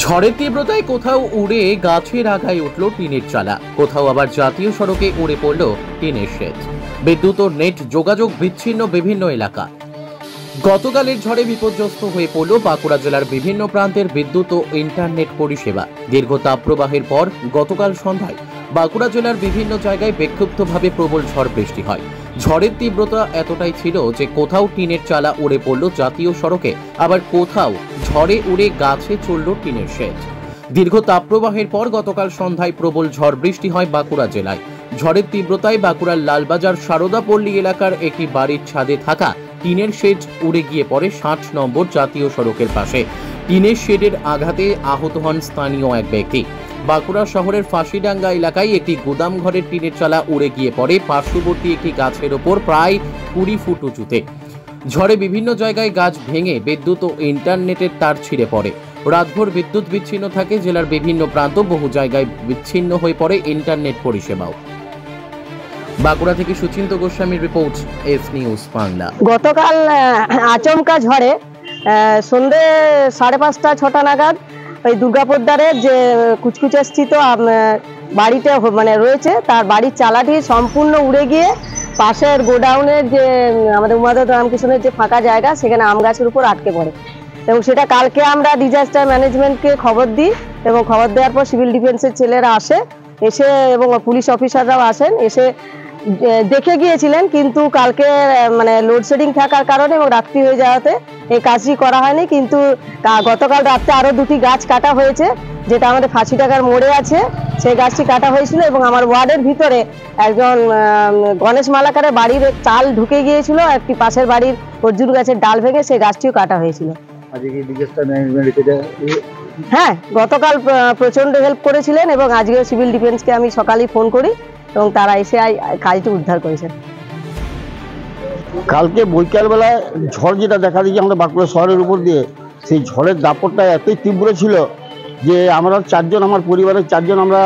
ঝড়ের তীব্রতায় কোথাও উড়ে গাছের আগায় উঠল টিনের চালা, কোথাও আবার জাতীয় সড়কে উড়ে পড়ল টিনের শেড। বিদ্যুৎ ও নেট যোগাযোগ বিচ্ছিন্ন বিভিন্ন এলাকা। গতকালের ঝড়ে বিপর্যস্ত হয়ে পড়ল বাঁকুড়া জেলার বিভিন্ন প্রান্তের বিদ্যুৎ ও ইন্টারনেট পরিষেবা। দীর্ঘ তাপপ্রবাহের পর গতকাল সন্ধ্যায় বাঁকুড়া জেলার বিভিন্ন জায়গায় বিক্ষিপ্তভাবে প্রবল ঝড় বৃষ্টি হয়। ঝড়ের তীব্রতা এতটাই ছিল যে কোথাও টিনের চালা উড়ে পড়ল জাতীয় সড়কে, আবার কোথাও ঝড়ে উড়ে গাছে চলল টিনের শেড। দীর্ঘ তাপপ্রবাহের পর গতকাল সন্ধ্যায় প্রবল ঝড় বৃষ্টি হয় বাঁকুড়া জেলায়। ঝড়ের তীব্রতায় বাঁকুড়ার লালবাজার সারদাপল্লী এলাকার একটি বাড়ির ছাদে থাকা টিনের শেড উড়ে গিয়ে পড়ে 60 নম্বর জাতীয় সড়কের পাশে। টিনের শেডের আঘাতে আহত হন স্থানীয় এক ব্যক্তি। বাঁকুড়া শহরের ফাঁসিডাঙ্গা এলাকায় একটি গুদাম ঘরের টিনের চালা উড়ে গিয়ে পড়ে পার্শ্ববর্তী একটি গাছের ওপর প্রায় 20 ফুট উঁচুতে। ঝড়ে বিভিন্ন জায়গায় গাছ ভেঙে বিদ্যুৎ ও ইন্টারনেটের তার ছিঁড়ে পড়ে। রাতভর বিদ্যুৎ বিচ্ছিন্ন থাকে জেলার বিভিন্ন প্রান্ত, বহু জায়গায় বিচ্ছিন্ন হয়ে পড়ে ইন্টারনেট পরিষেবাও। বাঁকুড়া থেকে সুচিন্ত গোস্বামীর রিপোর্ট, এফ নিউজ বাংলা। গতকাল আচমকা ঝড়ে সন্ধ্যে 5:30 6টা নাগাদ ওই দুর্গাপোদ্দারের যে কুচকুচে স্থিত বাড়িতে রয়েছে, তার বাড়ির চালাটি সম্পূর্ণ উড়ে গিয়ে পাশের গোডাউনের যে আমাদের উমাদত রামকৃষ্ণের যে ফাঁকা জায়গা, সেখানে আম গাছের উপর আটকে পড়ে। এবং সেটা কালকে আমরা ডিজাস্টার ম্যানেজমেন্টকে খবর দিই, এবং খবর দেওয়ার পর সিভিল ডিফেন্সের ছেলেরা এসে এবং পুলিশ অফিসাররাও আসেন, এসে দেখে গিয়েছিলেন। কিন্তু কালকে লোডশেডিং থাকার কারণে এবং রাত্রি হয়ে যাওয়াতে এই কাজটি করা হয়নি। কিন্তু গতকাল রাত্রে আরও 2টি গাছ কাটা হয়েছে, যেটা আমাদের ফাঁসিডাঙ্গার মোড়ে আছে, সেই গাছটি কাটা হয়েছিল। এবং আমার ওয়ার্ডের ভিতরে একজন গণেশ মালাকারের বাড়ির চাল ঢুকে গিয়েছিল, একটি পাশের বাড়ির অর্জুন গাছের ডাল ভেঙে সেই গাছটিও কাটা হয়েছিল। হ্যাঁ, গতকাল প্রচন্ড হেল্প করেছিলেন এবং আজকে সিভিল ডিফেন্সকে আমি সকালেই ফোন করি এবং তারা এসে কাজটি উদ্ধার করেছেন। কালকে বৈকালবেলায় ঝড় যেটা দেখা দিয়েছে আমাদের বাঁকুড়া শহরের উপর দিয়ে, সেই ঝড়ের দাপটটা এতই তীব্র ছিল যে আমরা 4 জন, আমার পরিবারের 4 জন আমরা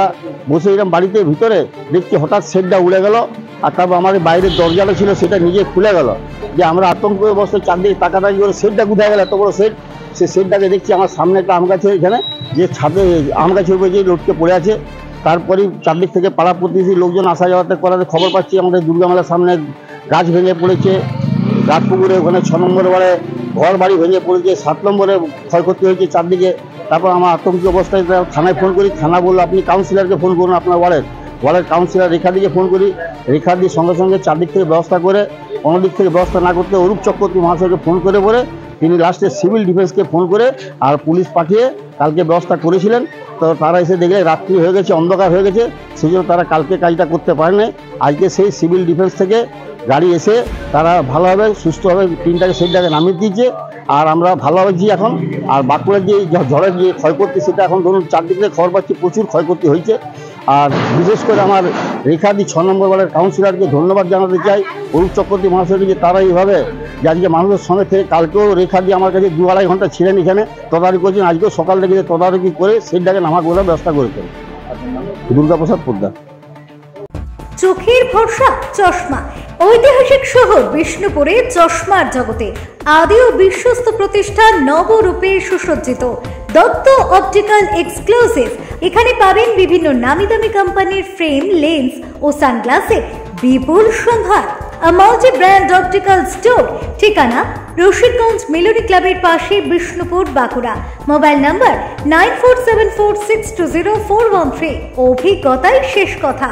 বসে এলাম বাড়িতে ভিতরে, দেখছি হঠাৎ শেডটা উড়ে গেল। আর তারপর আমাদের বাইরের দরজাটা ছিল সেটা নিজে খুলে গেল, যে আমরা আতঙ্ক অবস্থায় চারদিকে তাকাতাকি করে শেডটা কোথায় গেল, এত বড় শেড। সেই শেডটাকে দেখছি আমার সামনে একটা আম গাছে, এখানে যে ছাদে আম গাছের উপরে যে লটকে পড়ে আছে। তারপরেই চারদিক থেকে পাড়া প্রতিবেশী লোকজন আসা যাওয়াতে করাতে খবর পাচ্ছি আমাদের দুর্গা মেলার সামনে গাছ ভেঙে পড়েছে, রাতপুকুরে ওখানে 6 নম্বরে ঘর বাড়ি ভেঙে পড়েছে, 7 নম্বরে ক্ষয়ক্ষতি হয়েছে চারদিকে। তারপর আমার আতঙ্কিত অবস্থায় থানায় ফোন করি, থানা বললো আপনি কাউন্সিলরকে ফোন করুন, আপনার ওয়ার্ডের কাউন্সিলর রেখাদিকে ফোন করি। রেখাদি সঙ্গে সঙ্গে চারদিক থেকে ব্যবস্থা করে, কোনো দিক থেকে ব্যবস্থা না করতে অরূপ চক্রবর্তী মহাশয়কে ফোন করে বলে তিনি লাস্টে সিভিল ডিফেন্সকে ফোন করে আর পুলিশ পাঠিয়ে কালকে ব্যবস্থা করেছিলেন। তো তারা এসে দেখলে রাত্রি হয়ে গেছে, অন্ধকার হয়ে গেছে, সেই জন্য তারা কালকে কাজটা করতে পারেনি। আজকে সেই সিভিল ডিফেন্স থেকে গাড়ি এসে তারা ভালোভাবে সুস্থভাবে টিনটাকে সেইটাকে নামিয়ে দিয়েছে। আর আমরা ভালোভাবে যাই এখন। আর বাঁকুড়ার যে ঝড়ের যে ক্ষয়ক্ষতি, সেটা এখন ধরুন চারদিক থেকে খবর পাচ্ছি প্রচুর ক্ষয়ক্ষতি হয়েছে। আর বিশেষ করে আমার রেখাদি 6 নম্বর ওয়ার্ডের কাউন্সিলরকে ধন্যবাদ জানাতে চাই, অরূপ চক্রবর্তী মহাশয়কে, যে তারা এইভাবে যে আজকে মানুষের সঙ্গে থেকে কালকেও রেখাদি আমার কাছে 2-2.5 ঘন্টা ছিলেন এখানে, তদারকি করেছেন। আজকেও সকাল থেকে তদারকি করে সেইটাকে নামা করার ব্যবস্থা করেছেন। দুর্গাপ্রসাদ পোদ্দার। চোখের ভরসা চশমা। ঐতিহাসিক শহর বিষ্ণুপুরে চশমার জগতে আদি ও বিশ্বস্ত প্রতিষ্ঠান নবরূপে সুসজ্জিত দত্ত অপটিক্যাল এক্সক্লুসিভ। এখানে পাবেন বিভিন্ন নামি দামি কোম্পানির ফ্রেম, লেন্স ও সানগ্লাসের বিপুল সম্ভার। মাল্টি ব্র্যান্ড অপটিক্যাল স্টোর, ঠিকানা রশিদগঞ্জ মেলোডি ক্লাবের পাশে, বিষ্ণুপুর, বাঁকুড়া। Mobile number 9474620413। অভিজ্ঞতাই শেষ কথা।